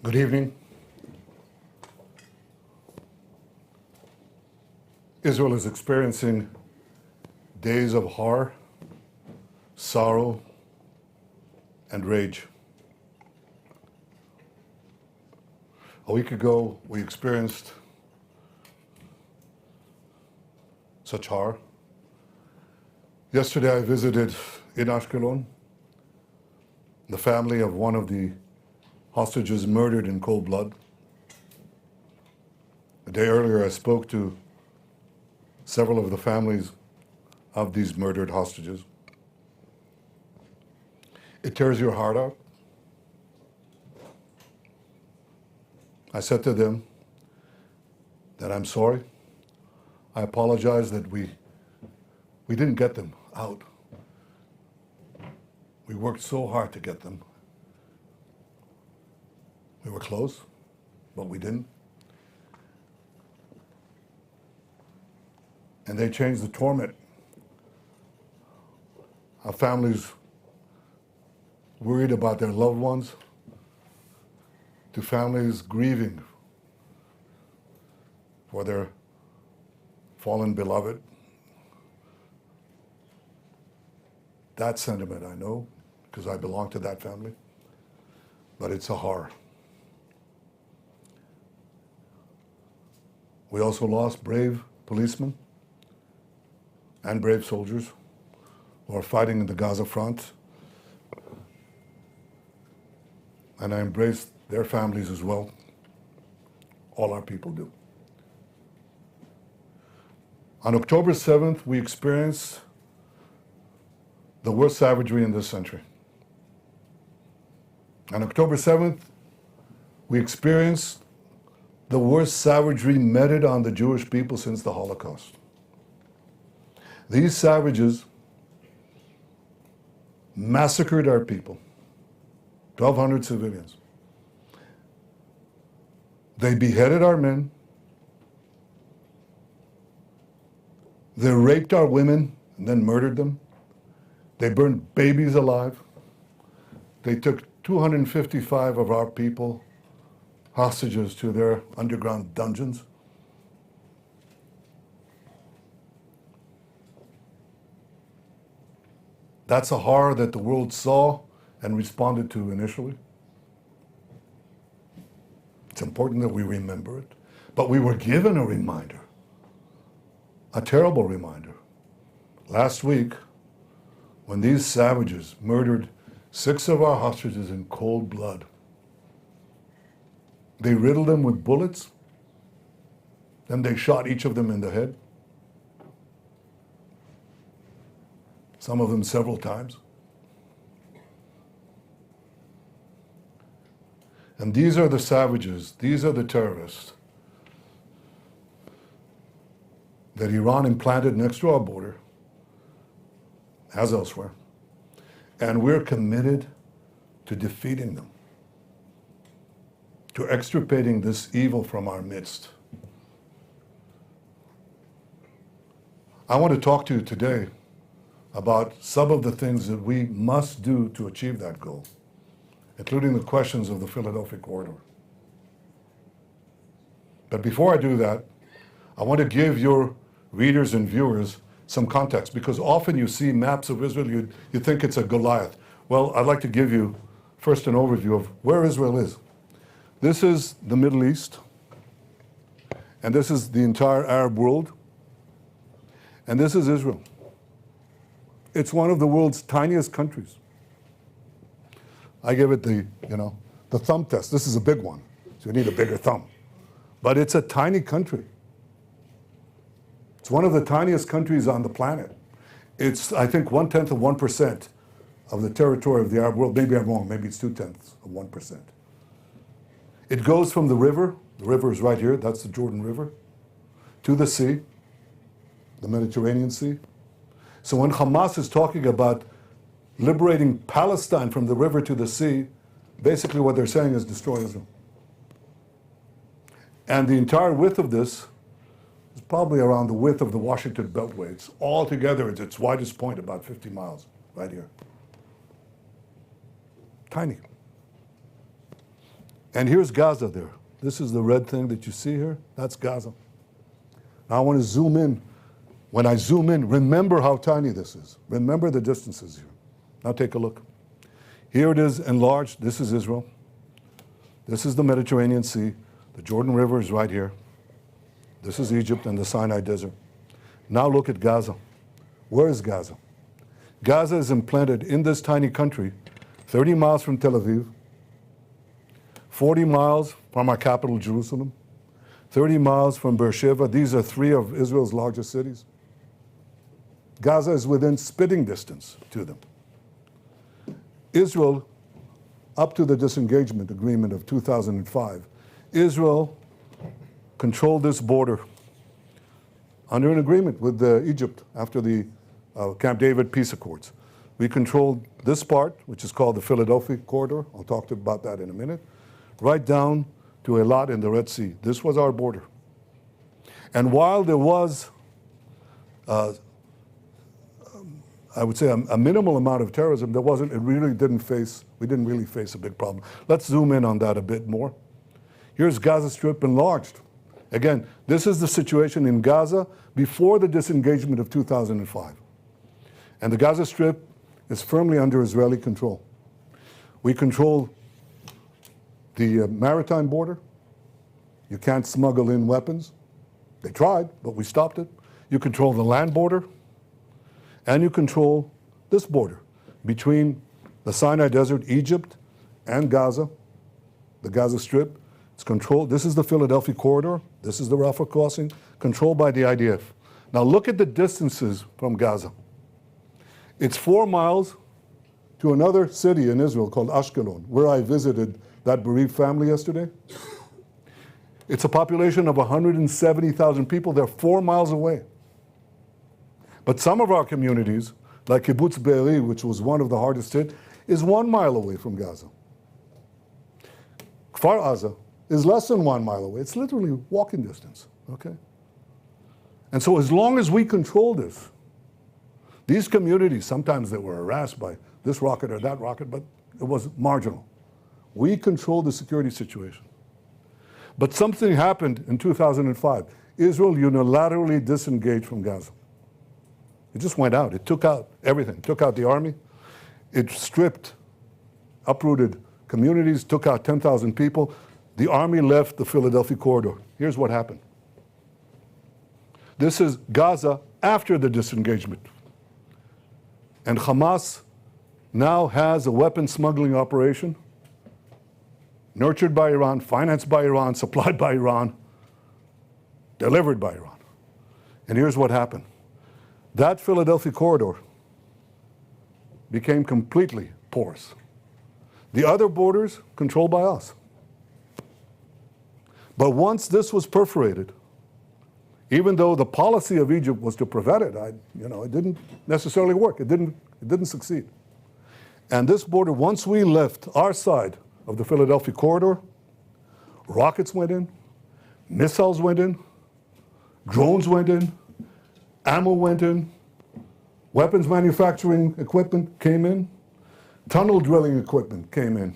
Good evening. Israel is experiencing days of horror, sorrow, and rage. A week ago, we experienced such horror. Yesterday, I visited in Ashkelon the family of one of the hostages murdered in cold blood. A day earlier, I spoke to several of the families of these murdered hostages. It tears your heart out. I said to them that I'm sorry. I apologize that we didn't get them out. We worked so hard to get them. We were close, but we didn't. And they changed the torment. Our families worried about their loved ones, to families grieving for their fallen beloved. That sentiment I know, because I belong to that family, but it's a horror. We also lost brave policemen and brave soldiers who are fighting in the Gaza front. And I embrace their families as well. All our people do. On October 7th, we experienced the worst savagery in this century. On October 7th, we experienced the worst savagery meted on the Jewish people since the Holocaust. These savages massacred our people, 1,200 civilians. They beheaded our men. They raped our women and then murdered them. They burned babies alive. They took 255 of our people hostages to their underground dungeons. That's a horror that the world saw and responded to initially. It's important that we remember it. But we were given a reminder, a terrible reminder. Last week, when these savages murdered 6 of our hostages in cold blood, they riddled them with bullets, then they shot each of them in the head, some of them several times. And these are the savages, these are the terrorists that Iran implanted next to our border, as elsewhere. And we're committed to defeating them, to extirpating this evil from our midst. I want to talk to you today about some of the things that we must do to achieve that goal, including the questions of the Philadelphia corridor. But before I do that, I want to give your readers and viewers some context, because often you see maps of Israel, you think it's a Goliath. Well, I'd like to give you first an overview of where Israel is. This is the Middle East, and this is the entire Arab world, and this is Israel. It's one of the world's tiniest countries. I give it the thumb test. This is a big one, so you need a bigger thumb. But it's a tiny country. It's one of the tiniest countries on the planet. It's, I think, 1/10 of 1% of the territory of the Arab world. Maybe I'm wrong, maybe it's 2/10 of 1%. It goes from the river is right here, that's the Jordan River, to the sea, the Mediterranean Sea. So when Hamas is talking about liberating Palestine from the river to the sea, basically what they're saying is destroy Israel. And the entire width of this is probably around the width of the Washington Beltway. It's all together at its widest point, about 50 miles, right here. Tiny. And here's Gaza there. This is the red thing that you see here. That's Gaza. Now I want to zoom in. When I zoom in, remember how tiny this is. Remember the distances here. Now take a look. Here it is enlarged. This is Israel. This is the Mediterranean Sea. The Jordan River is right here. This is Egypt and the Sinai Desert. Now look at Gaza. Where is Gaza? Gaza is implanted in this tiny country, 30 miles from Tel Aviv, 40 miles from our capital, Jerusalem, 30 miles from Beersheba. These are three of Israel's largest cities. Gaza is within spitting distance to them. Israel, up to the disengagement agreement of 2005, Israel controlled this border under an agreement with Egypt after the Camp David peace accords. We controlled this part, which is called the Philadelphia corridor. I'll talk about that in a minute. Right down to Eilat in the Red Sea. This was our border. And while there was, I would say, a minimal amount of terrorism, we didn't really face a big problem. Let's zoom in on that a bit more. Here's Gaza Strip enlarged. Again, this is the situation in Gaza before the disengagement of 2005. And the Gaza Strip is firmly under Israeli control. We control the maritime border. You can't smuggle in weapons. They tried, but we stopped it. You control the land border, and you control this border between the Sinai Desert, Egypt, and Gaza, the Gaza Strip. It's controlled. This is the Philadelphia corridor. This is the Rafah crossing, controlled by the IDF. Now look at the distances from Gaza. It's 4 miles to another city in Israel called Ashkelon, where I visited that bereaved family yesterday. It's a population of 170,000 people. They're 4 miles away. But some of our communities, like Kibbutz Be'eri, which was one of the hardest hit, is 1 mile away from Gaza. Kfar Aza is less than 1 mile away. It's literally walking distance, okay? And so as long as we control this, these communities, sometimes they were harassed by this rocket or that rocket, but it was marginal. We controlled the security situation. But something happened in 2005. Israel unilaterally disengaged from Gaza. It just went out. It took out everything. It took out the army. It stripped, uprooted communities, took out 10,000 people. The army left the Philadelphia corridor. Here's what happened. This is Gaza after the disengagement. And Hamas now has a weapon smuggling operation nurtured by Iran, financed by Iran, supplied by Iran, delivered by Iran. And here's what happened. That Philadelphia corridor became completely porous. The other borders controlled by us. But once this was perforated, even though the policy of Egypt was to prevent it, it didn't necessarily work. It didn't succeed. And this border, once we left our side of the Philadelphia corridor, rockets went in, missiles went in, drones went in, ammo went in, weapons manufacturing equipment came in, tunnel drilling equipment came in.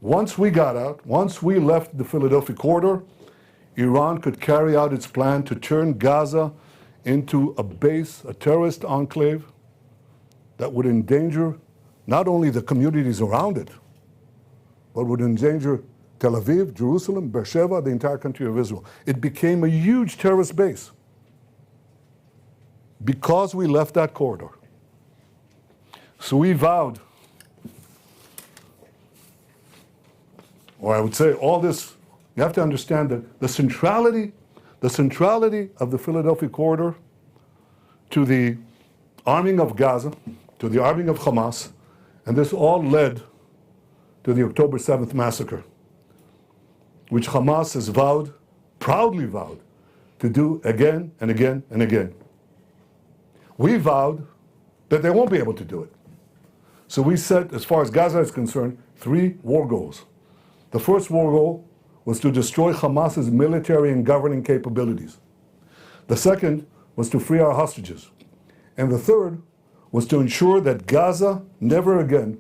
Once we got out, once we left the Philadelphia corridor, Iran could carry out its plan to turn Gaza into a base, a terrorist enclave that would endanger not only the communities around it, but would endanger Tel Aviv, Jerusalem, Beersheba, the entire country of Israel. It became a huge terrorist base because we left that corridor. So we vowed, or I would say all this, you have to understand that the centrality of the Philadelphia corridor to the arming of Gaza, to the arming of Hamas, and this all led to the October 7th massacre, which Hamas has vowed, proudly vowed, to do again and again and again. We vowed that they won't be able to do it. So we set, as far as Gaza is concerned, 3 war goals. The first war goal was to destroy Hamas's military and governing capabilities. The second was to free our hostages. And the third was to ensure that Gaza never again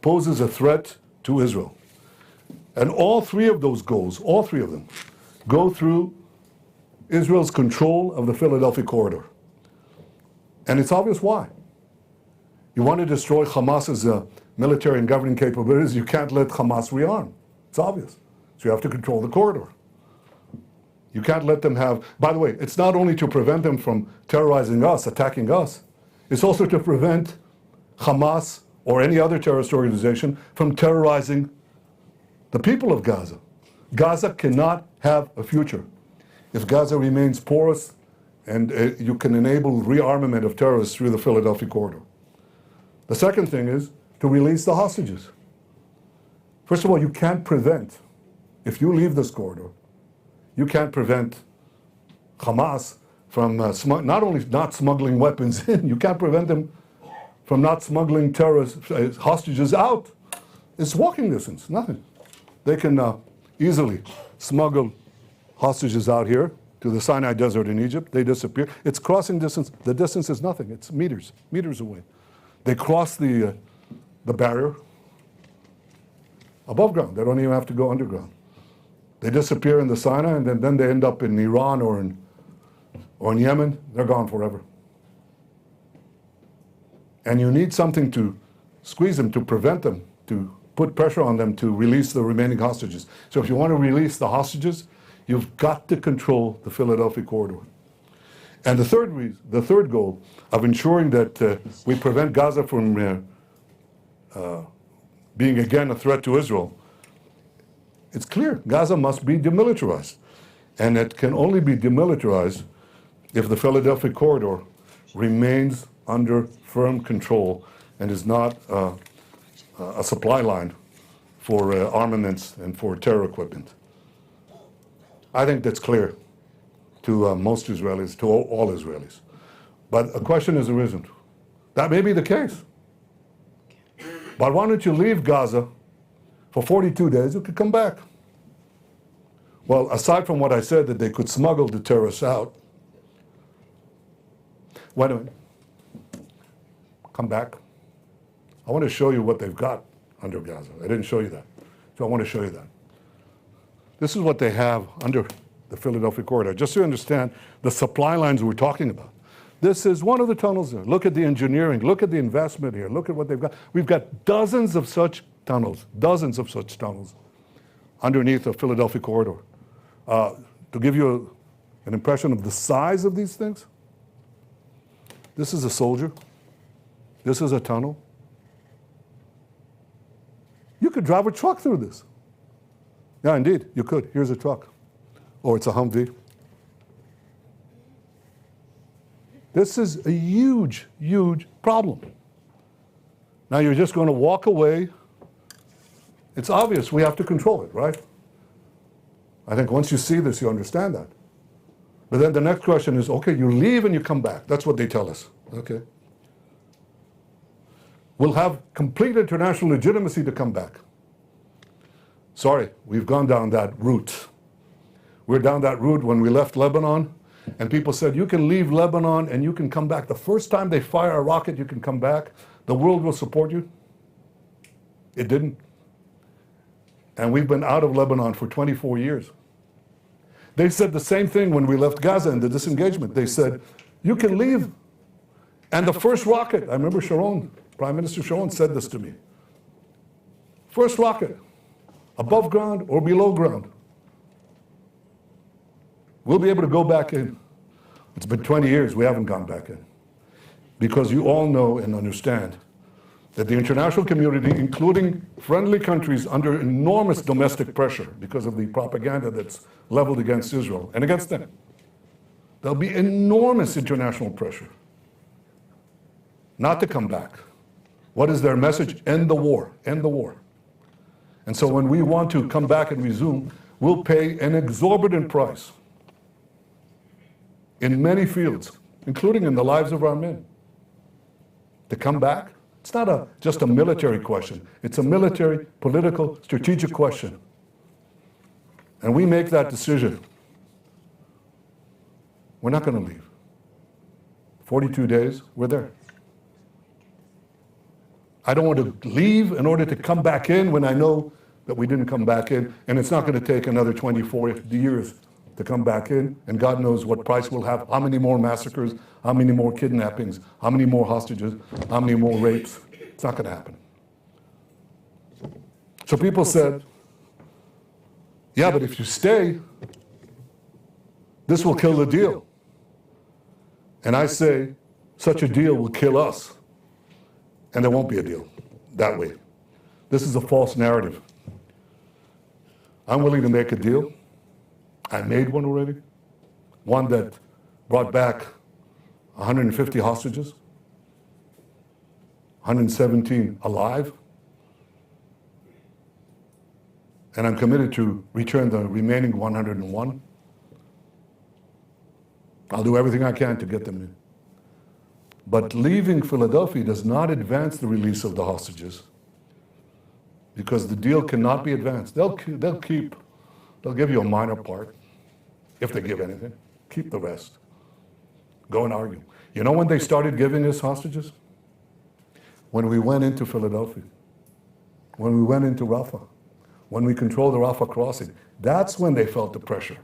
poses a threat to Israel. And all three of those goals, all three of them, go through Israel's control of the Philadelphia corridor. And it's obvious why. You want to destroy Hamas's military and governing capabilities, you can't let Hamas rearm. It's obvious. So you have to control the corridor. You can't let them have, by the way, it's not only to prevent them from terrorizing us, attacking us, it's also to prevent Hamas or any other terrorist organization from terrorizing the people of Gaza. Gaza cannot have a future if Gaza remains porous and you can enable rearmament of terrorists through the Philadelphia corridor. The second thing is to release the hostages. First of all, you can't prevent, if you leave this corridor, you can't prevent Hamas from not only not smuggling weapons in, you can't prevent them from not smuggling terrorist hostages out. It's walking distance, nothing. They can easily smuggle hostages out here to the Sinai Desert in Egypt. They disappear. It's crossing distance. The distance is nothing. It's meters away. They cross the barrier above ground. They don't even have to go underground. They disappear in the Sinai, and then they end up in Iran or in Yemen. They're gone forever. And you need something to squeeze them, to prevent them, to put pressure on them to release the remaining hostages. So if you want to release the hostages, you've got to control the Philadelphia corridor. And the third goal of ensuring that we prevent Gaza from being again a threat to Israel, it's clear, Gaza must be demilitarized. And it can only be demilitarized if the Philadelphia corridor remains under firm control and is not a supply line for armaments and for terror equipment. I think that's clear to most Israelis, to all Israelis. But a question has arisen. That may be the case. But why don't you leave Gaza for 42 days? You could come back. Well, aside from what I said, that they could smuggle the terrorists out, wait a minute. Come back. I want to show you what they've got under Gaza. I didn't show you that. So I want to show you that. This is what they have under the Philadelphia corridor, just so you understand the supply lines we're talking about. This is one of the tunnels there. Look at the engineering. Look at the investment here. Look at what they've got. We've got dozens of such tunnels underneath the Philadelphia corridor. To give you an impression of the size of these things, this is a soldier. This is a tunnel. You could drive a truck through this. Yeah, indeed, you could. Here's a truck. Or it's a Humvee. This is a huge, huge problem. Now you're just going to walk away. It's obvious we have to control it, right? I think once you see this, you understand that. But then the next question is, okay, you leave and you come back. That's what they tell us. Okay. We'll have complete international legitimacy to come back. Sorry, we've gone down that route. We're down that route when we left Lebanon, and people said, you can leave Lebanon and you can come back. The first time they fire a rocket, you can come back. The world will support you. It didn't. And we've been out of Lebanon for 24 years. They said the same thing when we left Gaza in the disengagement. They said, you can leave. And the first rocket, I remember Sharon, Prime Minister Sharon said this to me. First rocket, above ground or below ground. We'll be able to go back in. It's been 20 years, we haven't gone back in. Because you all know and understand that the international community, including friendly countries under enormous domestic pressure because of the propaganda that's leveled against Israel and against them, there'll be enormous international pressure not to come back. What is their message? End the war, end the war. And so when we want to come back and resume, we'll pay an exorbitant price in many fields, including in the lives of our men. To come back, it's not just a military question. It's a military, political, strategic question. And we make that decision. We're not going to leave. 42 days, we're there. I don't want to leave in order to come back in when I know that we didn't come back in, and it's not going to take another 24 years to come back in, and God knows what price we'll have, how many more massacres, how many more kidnappings, how many more hostages, how many more rapes. It's not going to happen. So people said, yeah, but if you stay, this will kill the deal. And I say, such a deal will kill us. And there won't be a deal that way. This is a false narrative. I'm willing to make a deal. I made one already. One that brought back 150 hostages, 117 alive. And I'm committed to return the remaining 101. I'll do everything I can to get them in. But leaving Philadelphia does not advance the release of the hostages, because the deal cannot be advanced. They'll give you a minor part, if they give anything. Keep the rest. Go and argue. You know when they started giving us hostages? When we went into Philadelphia, when we went into Rafah, when we controlled the Rafah crossing. That's when they felt the pressure.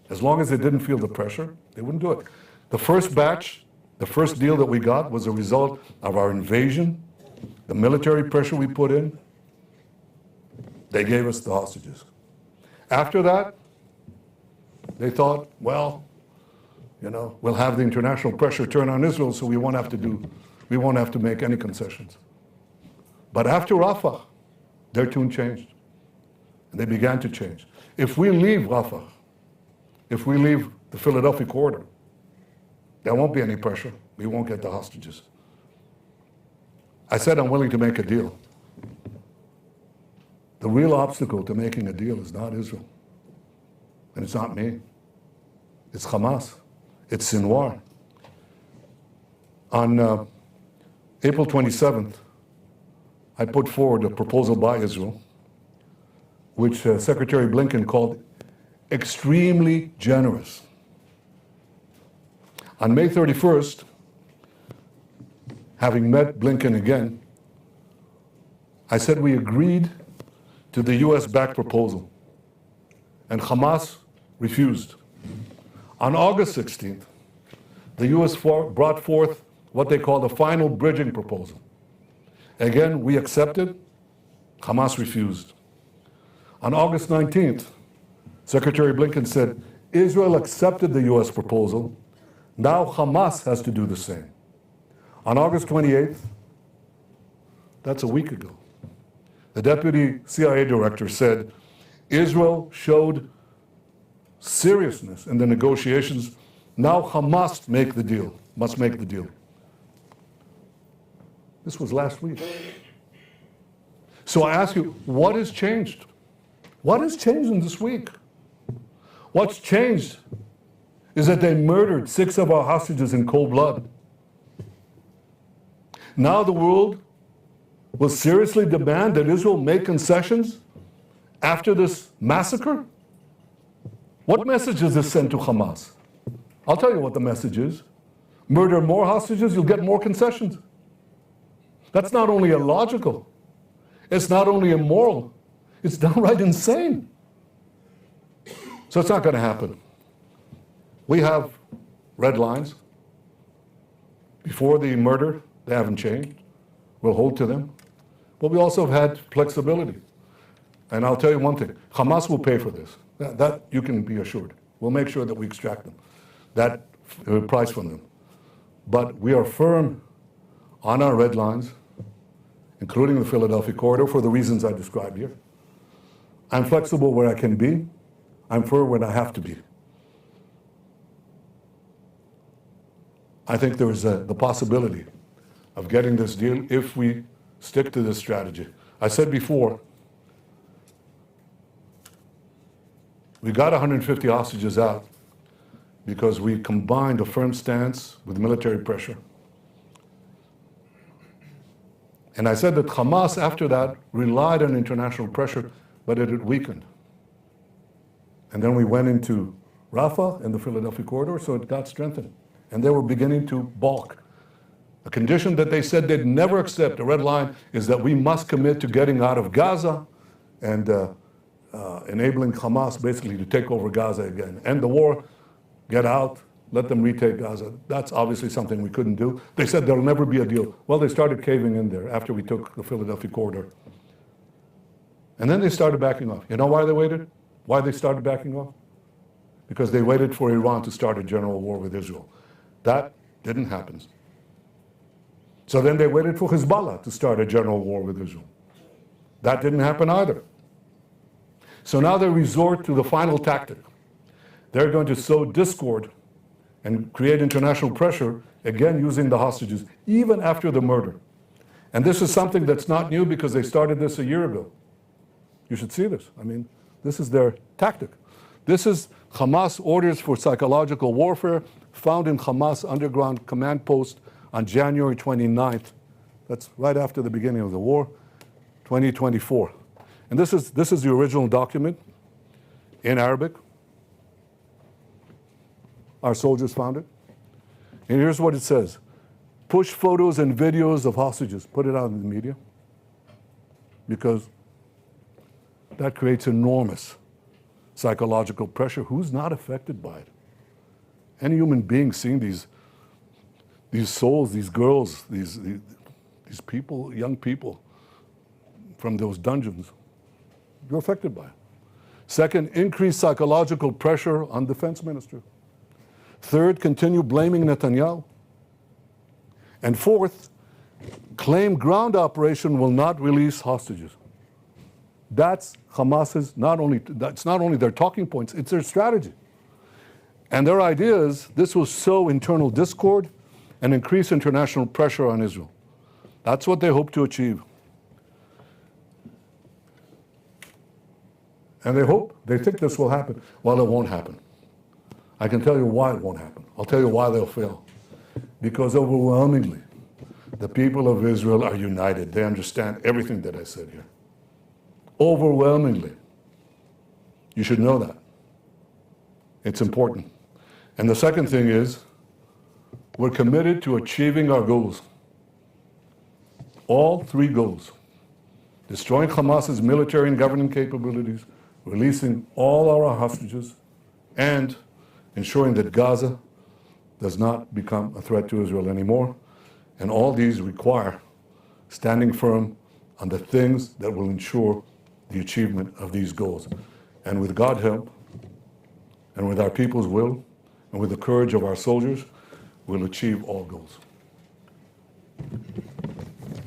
As long as they didn't feel the pressure, they wouldn't do it. The first batch, the first deal that we got was a result of our invasion, the military pressure we put in. They gave us the hostages. After that, they thought, well, we'll have the international pressure turn on Israel, so we won't have to make any concessions. But after Rafah, their tune changed. And they began to change. If we leave Rafah, if we leave the Philadelphia corridor, there won't be any pressure. We won't get the hostages. I said I'm willing to make a deal. The real obstacle to making a deal is not Israel. And it's not me. It's Hamas. It's Sinwar. On April 27th, I put forward a proposal by Israel, which Secretary Blinken called extremely generous. On May 31st, having met Blinken again, I said we agreed to the US-backed proposal, and Hamas refused. On August 16th, the US brought forth what they called a final bridging proposal. Again, we accepted, Hamas refused. On August 19th, Secretary Blinken said, Israel accepted the US proposal, now Hamas has to do the same. On August 28th, that's a week ago, the deputy CIA director said, Israel showed seriousness in the negotiations, now Hamas must make the deal. This was last week. So I ask you, what has changed? What has changed in this week? What's changed is that they murdered 6 of our hostages in cold blood. Now the world will seriously demand that Israel make concessions after this massacre? What message does this send to Hamas? I'll tell you what the message is. Murder more hostages, you'll get more concessions. That's not only illogical, it's not only immoral, it's downright insane. So it's not going to happen. We have red lines. Before the murder, they haven't changed. We'll hold to them. But we also have had flexibility. And I'll tell you one thing, Hamas will pay for this. That you can be assured. We'll make sure that we extract them, that price from them. But we are firm on our red lines, including the Philadelphia corridor, for the reasons I described here. I'm flexible where I can be. I'm firm when I have to be. I think there is the possibility of getting this deal if we stick to this strategy. I said before, we got 150 hostages out because we combined a firm stance with military pressure. And I said that Hamas, after that, relied on international pressure, but it had weakened. And then we went into Rafah and the Philadelphia corridor, so it got strengthened. And they were beginning to balk. A condition that they said they'd never accept, a red line, is that we must commit to getting out of Gaza and enabling Hamas basically to take over Gaza again. End the war, get out, let them retake Gaza. That's obviously something we couldn't do. They said there'll never be a deal. Well, they started caving in there after we took the Philadelphia corridor. And then they started backing off. You know why they waited? Why they started backing off? Because they waited for Iran to start a general war with Israel. That didn't happen. So then they waited for Hezbollah to start a general war with Israel. That didn't happen either. So now they resort to the final tactic. They're going to sow discord and create international pressure, again using the hostages, even after the murder. And this is something that's not new because they started this a year ago. You should see this. I mean, this is their tactic. This is Hamas orders for psychological warfare found in Hamas underground command post on January 29th. That's right after the beginning of the war, 2024. And this is the original document in Arabic. Our soldiers found it. And here's what it says. Push photos and videos of hostages. Put it out in the media. Because that creates enormous psychological pressure. Who's not affected by it? Any human being seeing these souls, these girls, these people, young people from those dungeons, you're affected by it. Second, increase psychological pressure on defense minister. Third, continue blaming Netanyahu. And fourth, claim ground operation will not release hostages. That's Hamas's, that's not only their talking points, it's their strategy. And their idea is this will sow internal discord and increase international pressure on Israel. That's what they hope to achieve. And they think this will happen. Well, it won't happen. I can tell you why it won't happen. I'll tell you why they'll fail. Because overwhelmingly, the people of Israel are united. They understand everything that I said here. Overwhelmingly. You should know that. It's important. And the second thing is, we're committed to achieving our goals. All three goals. Destroying Hamas's military and governing capabilities, releasing all our hostages, and ensuring that Gaza does not become a threat to Israel anymore. And all these require standing firm on the things that will ensure the achievement of these goals. And with God's help, and with our people's will, and with the courage of our soldiers, we'll achieve all goals.